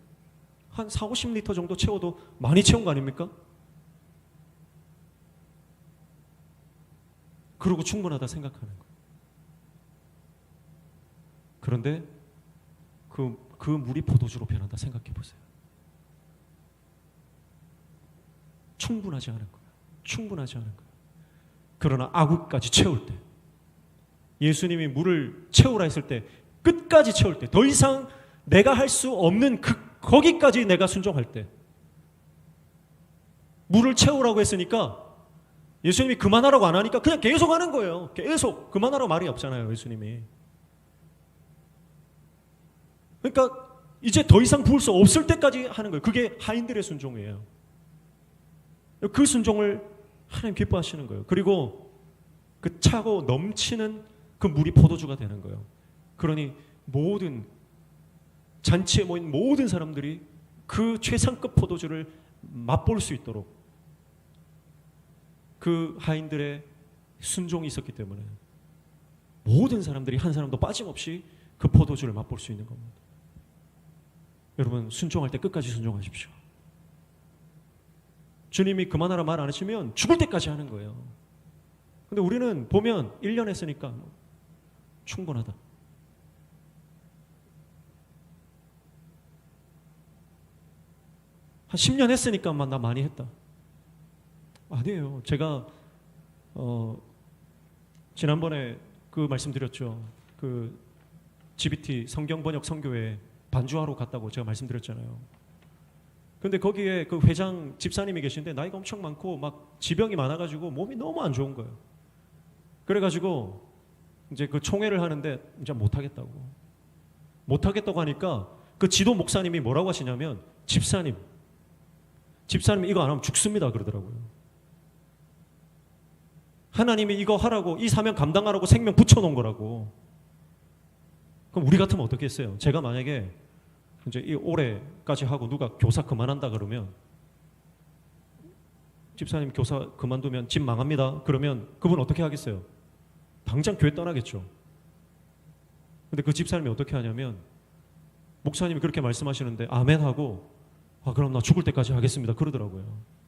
한 4, 50리터 정도 채워도 많이 채운 거 아닙니까? 그러고 충분하다 생각하는 거예요. 그런데 그 물이 포도주로 변한다 생각해 보세요. 충분하지 않은 거예요. 충분하지 않은 거예요. 그러나 아구까지 채울 때, 예수님이 물을 채우라 했을 때, 끝까지 채울 때, 더 이상 내가 할 수 없는 거기까지 내가 순종할 때, 물을 채우라고 했으니까 예수님이 그만하라고 안 하니까 그냥 계속 하는 거예요. 계속. 그만하라고 말이 없잖아요, 예수님이. 그러니까 이제 더 이상 부을 수 없을 때까지 하는 거예요. 그게 하인들의 순종이에요. 그 순종을 하나님 기뻐하시는 거예요. 그리고 그 차고 넘치는 그 물이 포도주가 되는 거예요. 그러니 모든 잔치에 모인 모든 사람들이 그 최상급 포도주를 맛볼 수 있도록 그 하인들의 순종이 있었기 때문에 모든 사람들이 한 사람도 빠짐없이 그 포도주를 맛볼 수 있는 겁니다. 여러분, 순종할 때 끝까지 순종하십시오. 주님이 그만하라 말 안 하시면 죽을 때까지 하는 거예요. 근데 우리는 보면 1년 했으니까 충분하다. 한 10년 했으니까 나 많이 했다. 아니에요. 제가 지난번에 그 말씀드렸죠. 그 GBT 성경번역 선교회 반주하러 갔다고 제가 말씀드렸잖아요. 근데 거기에 그 회장 집사님이 계신데 나이가 엄청 많고 막 지병이 많아가지고 몸이 너무 안 좋은 거예요. 그래가지고 이제 그 총회를 하는데 이제 못하겠다고 하니까 그 지도 목사님이 뭐라고 하시냐면 집사님 이거 안 하면 죽습니다 그러더라고요. 하나님이 이거 하라고, 이 사명 감당하라고 생명 붙여놓은 거라고. 그럼 우리 같으면 어떻게 했어요? 제가 만약에 이제 이 올해까지 하고 누가 교사 그만한다 그러면, 집사님 교사 그만두면 집 망합니다. 그러면 그분 어떻게 하겠어요? 당장 교회 떠나겠죠. 근데 그 집사님이 어떻게 하냐면, 목사님이 그렇게 말씀하시는데 아멘 하고, 그럼 나 죽을 때까지 하겠습니다 그러더라고요.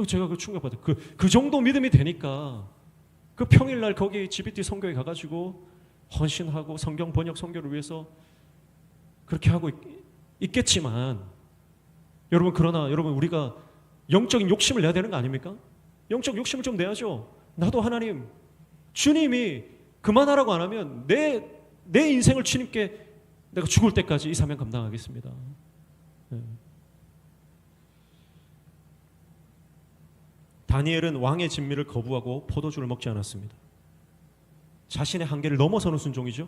제가 그 충격받아요. 그 정도 믿음이 되니까 그 평일날 거기 GBT 성교에 가가지고 헌신하고 성경 번역 선교를 위해서 그렇게 하고 있겠지만, 여러분, 그러나 여러분, 우리가 영적인 욕심을 내야 되는 거 아닙니까? 영적 욕심을 좀 내야죠. 나도 하나님, 주님이 그만하라고 안 하면 내 인생을 주님께 내가 죽을 때까지 이 사명 감당하겠습니다. 네. 다니엘은 왕의 진미를 거부하고 포도주를 먹지 않았습니다. 자신의 한계를 넘어서는 순종이죠.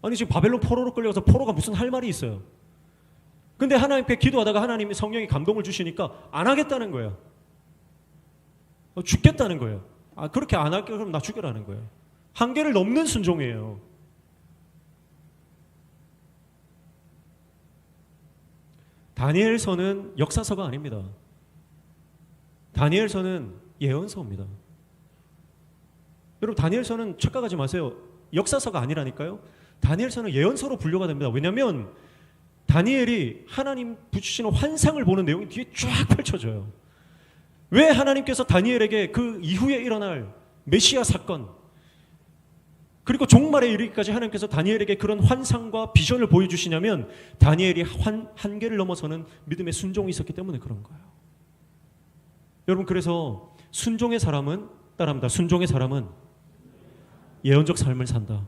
아니, 지금 바벨론 포로로 끌려가서 포로가 무슨 할 말이 있어요. 근데 하나님께 기도하다가 하나님이 성령이 감동을 주시니까 안 하겠다는 거예요. 죽겠다는 거예요. 그렇게 안 할게 그럼 나 죽여라는 거예요. 한계를 넘는 순종이에요. 다니엘서는 역사서가 아닙니다. 다니엘서는 예언서입니다. 여러분, 다니엘서는 착각하지 마세요. 역사서가 아니라니까요. 다니엘서는 예언서로 분류가 됩니다. 왜냐하면 다니엘이 하나님 주시는 환상을 보는 내용이 뒤에 쫙 펼쳐져요. 왜 하나님께서 다니엘에게 그 이후에 일어날 메시아 사건, 그리고 종말에 이르기까지 하나님께서 다니엘에게 그런 환상과 비전을 보여주시냐면, 다니엘이 한계를 넘어서는 믿음의 순종이 있었기 때문에 그런 거예요. 여러분, 그래서 순종의 사람은, 따라합니다, 순종의 사람은 예언적 삶을 산다.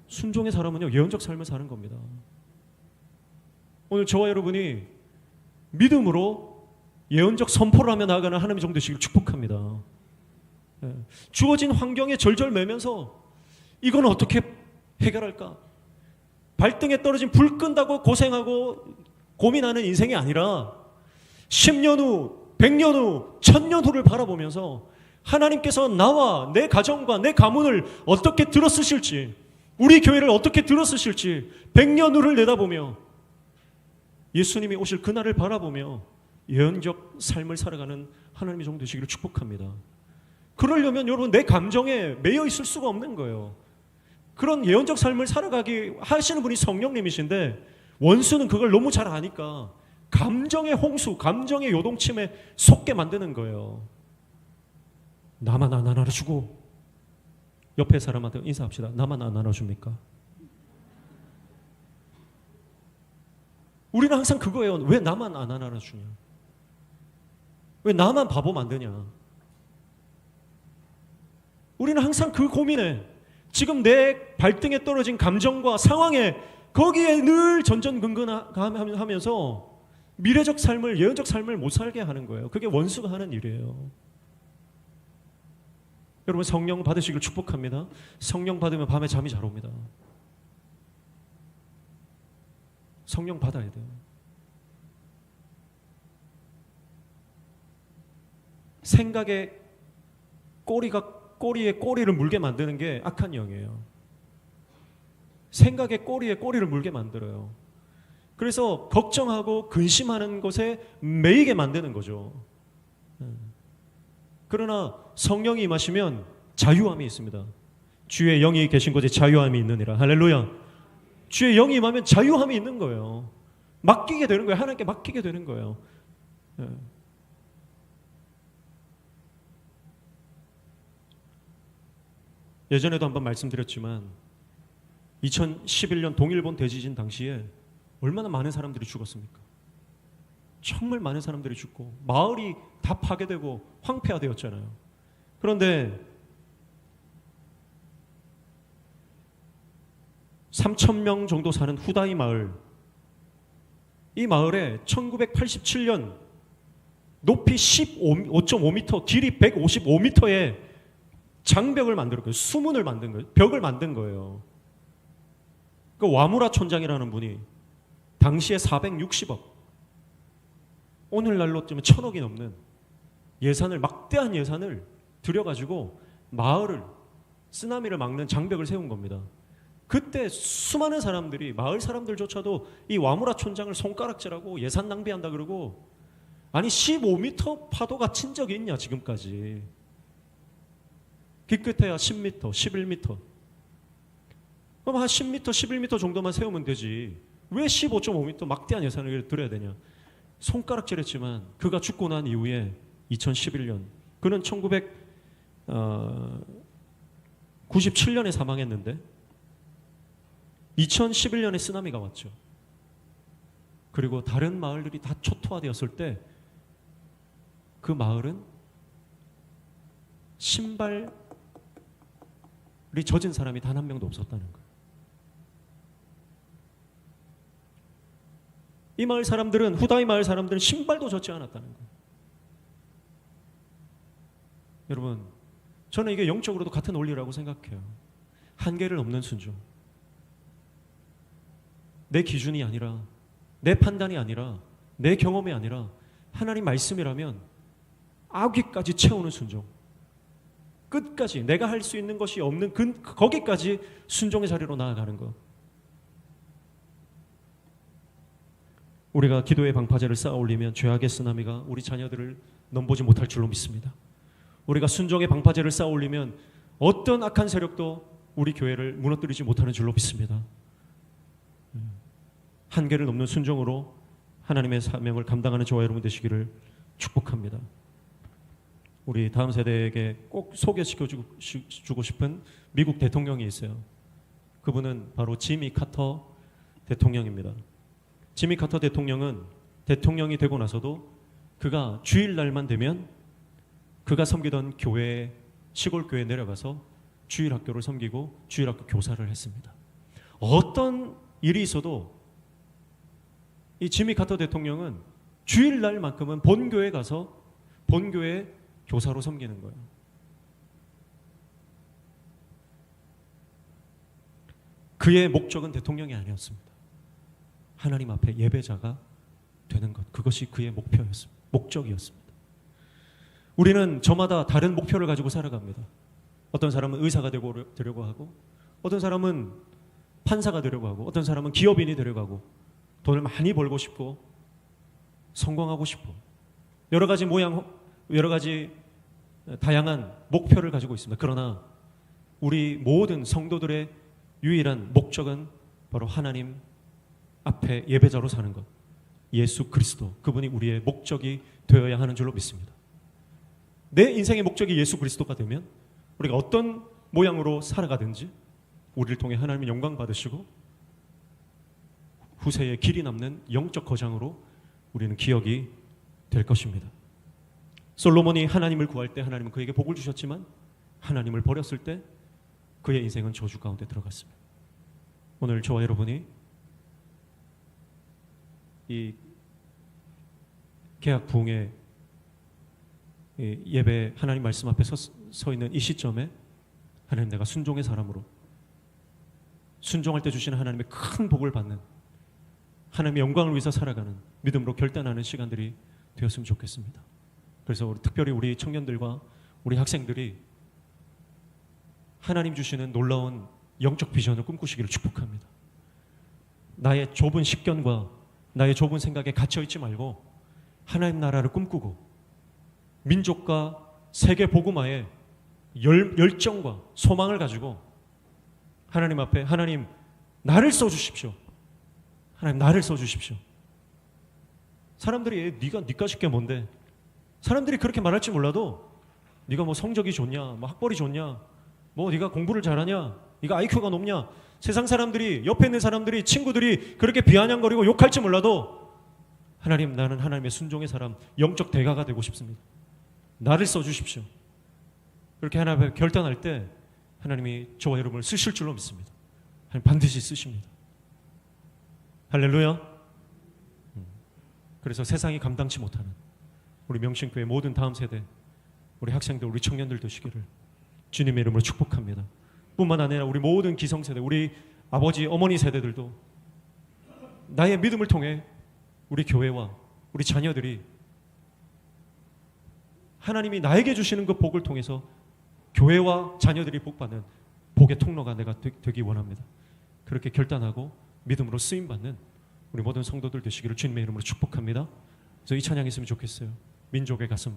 순종의 사람은요, 예언적 삶을 사는 겁니다. 오늘 저와 여러분이 믿음으로 예언적 선포를 하며 나아가는 하나님의 종 되시길 축복합니다. 주어진 환경에 절절매면서 이건 어떻게 해결할까? 발등에 떨어진 불 끈다고 고생하고 고민하는 인생이 아니라 10년 후, 100년 후, 1000년 후를 바라보면서 하나님께서 나와 내 가정과 내 가문을 어떻게 들어쓰실지, 우리 교회를 어떻게 들어쓰실지 100년 후를 내다보며 예수님이 오실 그날을 바라보며 예언적 삶을 살아가는 하나님의 종 되시기를 축복합니다. 그러려면 여러분, 내 감정에 매여 있을 수가 없는 거예요. 그런 예언적 삶을 살아가기 하시는 분이 성령님이신데, 원수는 그걸 너무 잘 아니까 감정의 홍수, 감정의 요동침에 속게 만드는 거예요. 나만 안 안아주고, 옆에 사람한테 인사합시다. 나만 안 안아줍니까? 우리는 항상 그거예요. 왜 나만 안 안아주냐? 왜 나만 바보 만드냐? 우리는 항상 그 고민에, 지금 내 발등에 떨어진 감정과 상황에, 거기에 늘 전전긍긍하면서 미래적 삶을, 예언적 삶을 못 살게 하는 거예요. 그게 원수가 하는 일이에요. 여러분, 성령 받으시길 축복합니다. 성령 받으면 밤에 잠이 잘 옵니다. 성령 받아야 돼요. 생각의 꼬리에 꼬리를 물게 만드는 게 악한 영이에요. 생각의 꼬리에 꼬리를 물게 만들어요. 그래서 걱정하고 근심하는 것에 매이게 만드는 거죠. 그러나 성령이 임하시면 자유함이 있습니다. 주의 영이 계신 곳에 자유함이 있느니라. 할렐루야. 주의 영이 임하면 자유함이 있는 거예요. 맡기게 되는 거예요. 하나님께 맡기게 되는 거예요. 예전에도 한번 말씀드렸지만 2011년 동일본 대지진 당시에 얼마나 많은 사람들이 죽었습니까? 정말 많은 사람들이 죽고 마을이 다 파괴되고 황폐화되었잖아요. 그런데 3,000명 정도 사는 후다이 마을, 이 마을에 1987년 높이 15.5m, 길이 155m의 장벽을 만든 거예요. 수문을 만든 거예요. 벽을 만든 거예요. 그 와무라 촌장이라는 분이 당시에 460억, 오늘날로 치면 1,000억이 넘는 예산을, 막대한 예산을 들여가지고 마을을, 쓰나미를 막는 장벽을 세운 겁니다. 그때 수많은 사람들이, 마을 사람들조차도 이 와무라 촌장을 손가락질하고 예산 낭비한다 그러고, 아니 15m 파도가 친 적이 있냐 지금까지. 기껏해야 10m, 11m. 그럼 한 10m, 11m 정도만 세우면 되지. 왜 15.5m 막대한 예산을 들여야 되냐. 손가락질했지만 그가 죽고 난 이후에 2011년, 그는 1997년에 사망했는데 2011년에 쓰나미가 왔죠. 그리고 다른 마을들이 다 초토화되었을 때 그 마을은 신발이 젖은 사람이 단 한 명도 없었다는 거예요. 이 마을 사람들은, 후다이 마을 사람들은 신발도 젖지 않았다는 거예요. 여러분, 저는 이게 영적으로도 같은 원리라고 생각해요. 한계를 넘는 순종. 내 기준이 아니라, 내 판단이 아니라, 내 경험이 아니라 하나님 말씀이라면 아귀까지 채우는 순종. 끝까지 내가 할 수 있는 것이 없는 거기까지 순종의 자리로 나아가는 것. 우리가 기도의 방파제를 쌓아 올리면 죄악의 쓰나미가 우리 자녀들을 넘보지 못할 줄로 믿습니다. 우리가 순종의 방파제를 쌓아 올리면 어떤 악한 세력도 우리 교회를 무너뜨리지 못하는 줄로 믿습니다. 한계를 넘는 순종으로 하나님의 사명을 감당하는 저와 여러분 되시기를 축복합니다. 우리 다음 세대에게 꼭 소개시켜주고 싶은 미국 대통령이 있어요. 그분은 바로 지미 카터 대통령입니다. 지미 카터 대통령은 대통령이 되고 나서도 그가 주일날만 되면 그가 섬기던 교회, 시골 교회에 내려가서 주일학교를 섬기고 주일학교 교사를 했습니다. 어떤 일이 있어도 이 지미 카터 대통령은 주일날만큼은 본교에 가서 본교회 교사로 섬기는 거예요. 그의 목적은 대통령이 아니었습니다. 하나님 앞에 예배자가 되는 것, 그것이 그의 목표였습니다. 목적이었습니다. 우리는 저마다 다른 목표를 가지고 살아갑니다. 어떤 사람은 의사가 되려고 하고, 어떤 사람은 판사가 되려고 하고, 어떤 사람은 기업인이 되려고 하고, 돈을 많이 벌고 싶고 성공하고 싶고, 여러 가지 다양한 목표를 가지고 있습니다. 그러나 우리 모든 성도들의 유일한 목적은 바로 하나님 앞에 예배자로 사는 것, 예수 그리스도, 그분이 우리의 목적이 되어야 하는 줄로 믿습니다. 내 인생의 목적이 예수 그리스도가 되면 우리가 어떤 모양으로 살아가든지 우리를 통해 하나님의 영광 받으시고 후세에 길이 남는 영적 거장으로 우리는 기억이 될 것입니다. 솔로몬이 하나님을 구할 때 하나님은 그에게 복을 주셨지만 하나님을 버렸을 때 그의 인생은 저주 가운데 들어갔습니다. 오늘 저와 여러분이 이 개학 부흥의 예배 하나님 말씀 앞에 서 있는 이 시점에 하나님, 내가 순종의 사람으로 순종할 때 주시는 하나님의 큰 복을 받는, 하나님의 영광을 위해서 살아가는 믿음으로 결단하는 시간들이 되었으면 좋겠습니다. 그래서 특별히 우리 청년들과 우리 학생들이 하나님 주시는 놀라운 영적 비전을 꿈꾸시기를 축복합니다. 나의 좁은 식견과 나의 좁은 생각에 갇혀있지 말고 하나님 나라를 꿈꾸고 민족과 세계 복음화에 열정과 소망을 가지고 하나님 앞에, 하나님 나를 써주십시오. 하나님 나를 써주십시오. 사람들이 네가 니까짓 게 뭔데? 사람들이 그렇게 말할지 몰라도 네가 뭐 성적이 좋냐, 뭐 학벌이 좋냐, 뭐 네가 공부를 잘하냐, 네가 IQ가 높냐, 세상 사람들이, 옆에 있는 사람들이, 친구들이 그렇게 비아냥거리고 욕할지 몰라도 하나님, 나는 하나님의 순종의 사람, 영적 대가가 되고 싶습니다. 나를 써주십시오. 그렇게 하나님 앞에 결단할 때 하나님이 저와 여러분을 쓰실 줄로 믿습니다. 하나님 반드시 쓰십니다. 할렐루야. 그래서 세상이 감당치 못하는 우리 명신교회 모든 다음 세대, 우리 학생들, 우리 청년들 되시기를 주님의 이름으로 축복합니다. 뿐만 아니라 우리 모든 기성세대, 우리 아버지, 어머니 세대들도 나의 믿음을 통해 우리 교회와 우리 자녀들이 하나님이 나에게 주시는 그 복을 통해서 교회와 자녀들이 복받는 복의 통로가 내가 되기 원합니다. 그렇게 결단하고 믿음으로 쓰임받는 우리 모든 성도들 되시기를 주님의 이름으로 축복합니다. 그래서 이 찬양 있으면 좋겠어요. 민족의 가슴